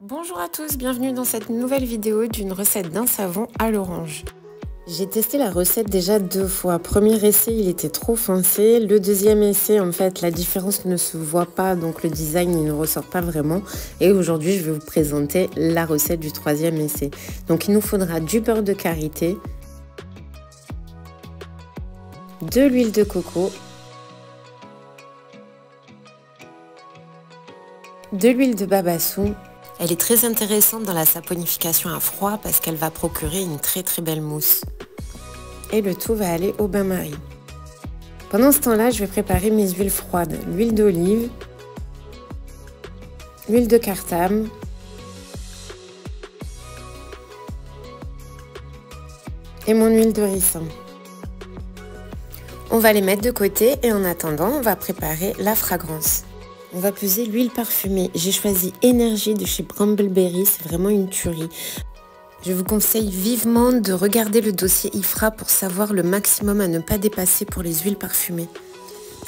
Bonjour à tous, bienvenue dans cette nouvelle vidéo d'une recette d'un savon à l'orange. J'ai testé la recette déjà 2 fois. Premier essai, il était trop foncé. Le deuxième essai, en fait, la différence ne se voit pas, donc le design il ne ressort pas vraiment. Et aujourd'hui, je vais vous présenter la recette du 3e essai. Donc il nous faudra du beurre de karité, de l'huile de coco, de l'huile de babassou. Elle est très intéressante dans la saponification à froid parce qu'elle va procurer une très belle mousse. Et le tout va aller au bain-marie. Pendant ce temps-là, je vais préparer mes huiles froides. L'huile d'olive, l'huile de cartame, et mon huile de ricin. On va les mettre de côté et en attendant, on va préparer la fragrance. On va peser l'huile parfumée. J'ai choisi Énergie de chez Brambleberry, c'est vraiment une tuerie. Je vous conseille vivement de regarder le dossier IFRA pour savoir le maximum à ne pas dépasser pour les huiles parfumées.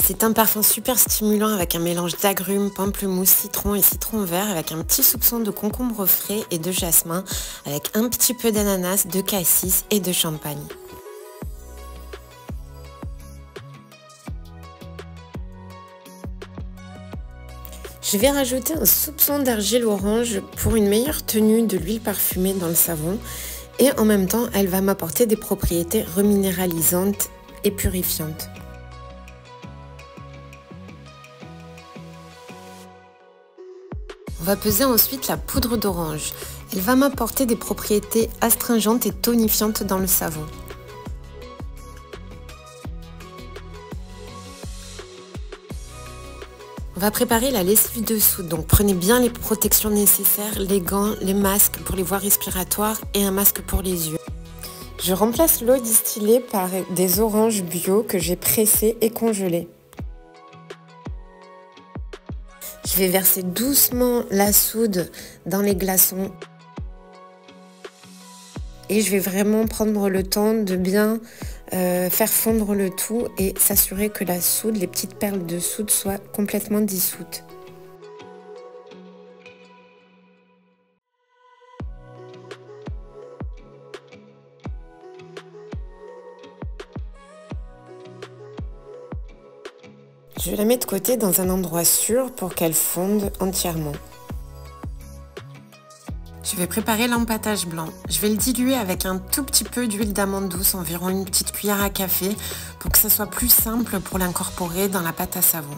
C'est un parfum super stimulant avec un mélange d'agrumes, pamplemousse, citron et citron vert avec un petit soupçon de concombre frais et de jasmin avec un petit peu d'ananas, de cassis et de champagne. Je vais rajouter un soupçon d'argile orange pour une meilleure tenue de l'huile parfumée dans le savon et en même temps elle va m'apporter des propriétés reminéralisantes et purifiantes. On va peser ensuite la poudre d'orange. Elle va m'apporter des propriétés astringentes et tonifiantes dans le savon. On va préparer la lessive de soude, donc prenez bien les protections nécessaires, les gants, les masques pour les voies respiratoires et un masque pour les yeux. Je remplace l'eau distillée par des oranges bio que j'ai pressées et congelées. Je vais verser doucement la soude dans les glaçons et je vais vraiment prendre le temps de bien faire fondre le tout et s'assurer que la soude, les petites perles de soude soient complètement dissoutes. Je la mets de côté dans un endroit sûr pour qu'elle fonde entièrement. Je vais préparer l'empâtage blanc. Je vais le diluer avec un tout petit peu d'huile d'amande douce, environ une petite cuillère à café, pour que ça soit plus simple pour l'incorporer dans la pâte à savon.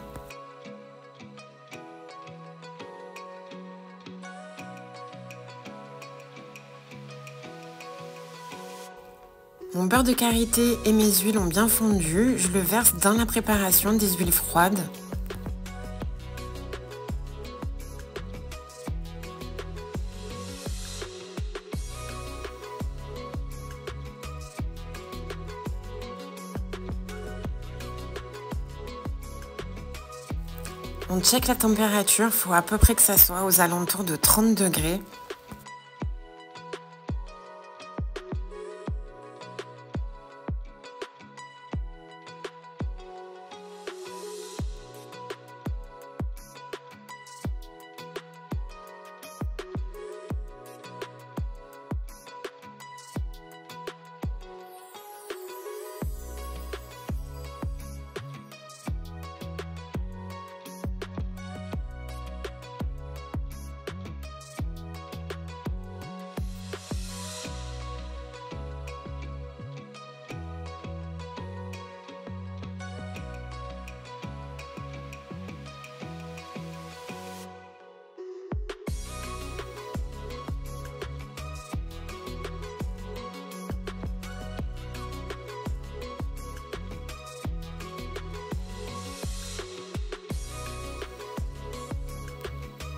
Mon beurre de karité et mes huiles ont bien fondu. Je le verse dans la préparation des huiles froides. On check la température, il faut à peu près que ça soit aux alentours de 30 degrés.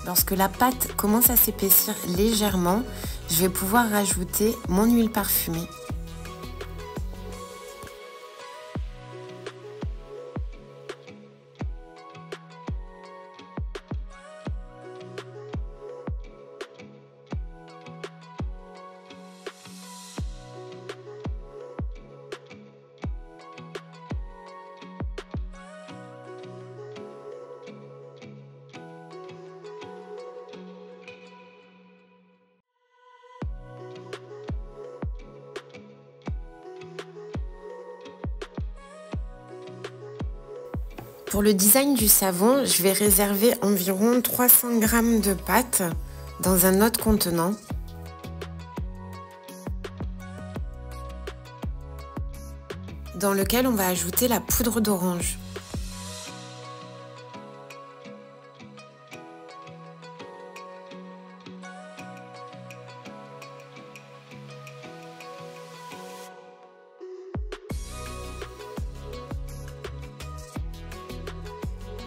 Lorsque la pâte commence à s'épaissir légèrement, je vais pouvoir rajouter mon huile parfumée. Pour le design du savon, je vais réserver environ 300 g de pâte dans un autre contenant. Dans lequel on va ajouter la poudre d'orange.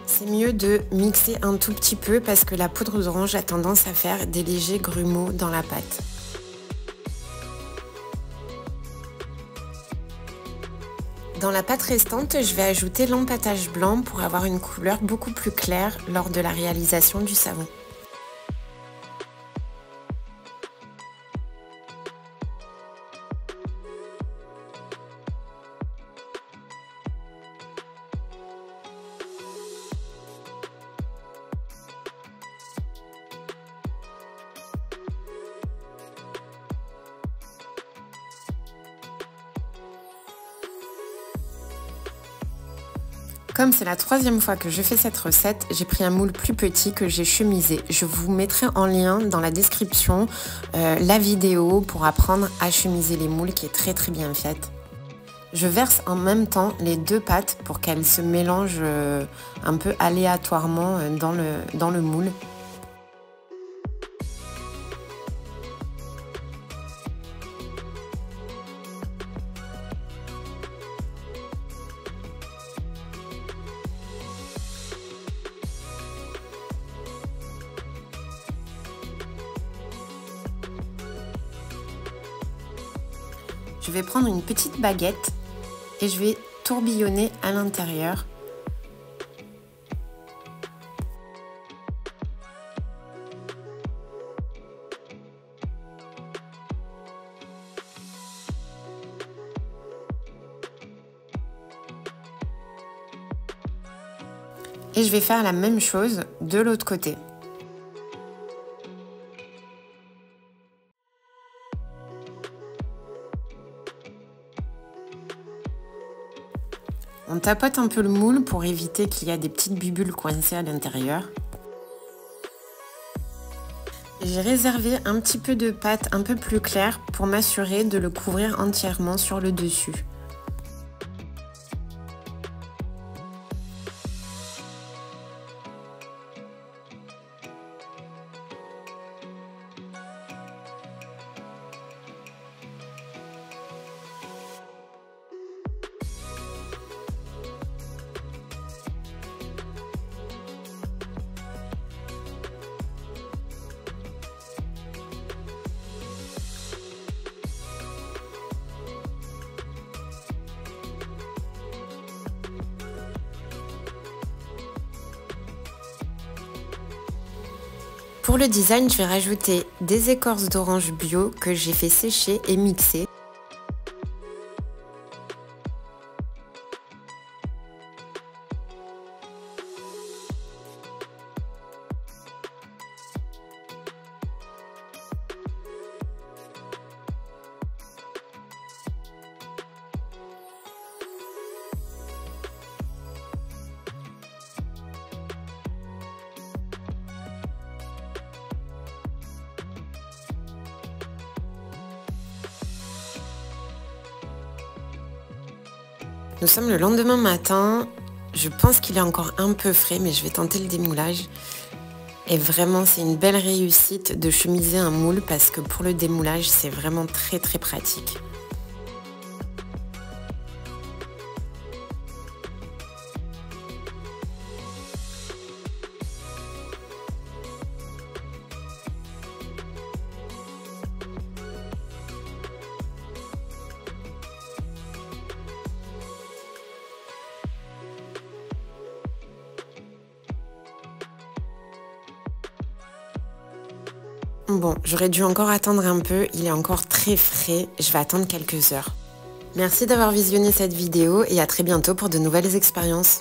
C'est mieux de mixer un tout petit peu parce que la poudre d'orange a tendance à faire des légers grumeaux dans la pâte. Dans la pâte restante, je vais ajouter l'empâtage blanc pour avoir une couleur beaucoup plus claire lors de la réalisation du savon. Comme c'est la troisième fois que je fais cette recette, j'ai pris un moule plus petit que j'ai chemisé. Je vous mettrai en lien dans la description la vidéo pour apprendre à chemiser les moules qui est très bien faite. Je verse en même temps les deux pâtes pour qu'elles se mélangent un peu aléatoirement dans le moule. Je vais prendre une petite baguette et je vais tourbillonner à l'intérieur. Et je vais faire la même chose de l'autre côté. On tapote un peu le moule pour éviter qu'il y ait des petites bulles coincées à l'intérieur. J'ai réservé un petit peu de pâte un peu plus claire pour m'assurer de le couvrir entièrement sur le dessus. Pour le design, je vais rajouter des écorces d'orange bio que j'ai fait sécher et mixer. Nous sommes le lendemain matin, je pense qu'il est encore un peu frais mais je vais tenter le démoulage. Et vraiment c'est une belle réussite de chemiser un moule parce que pour le démoulage c'est vraiment très pratique. Bon, j'aurais dû encore attendre un peu, il est encore très frais, je vais attendre quelques heures. Merci d'avoir visionné cette vidéo et à très bientôt pour de nouvelles expériences.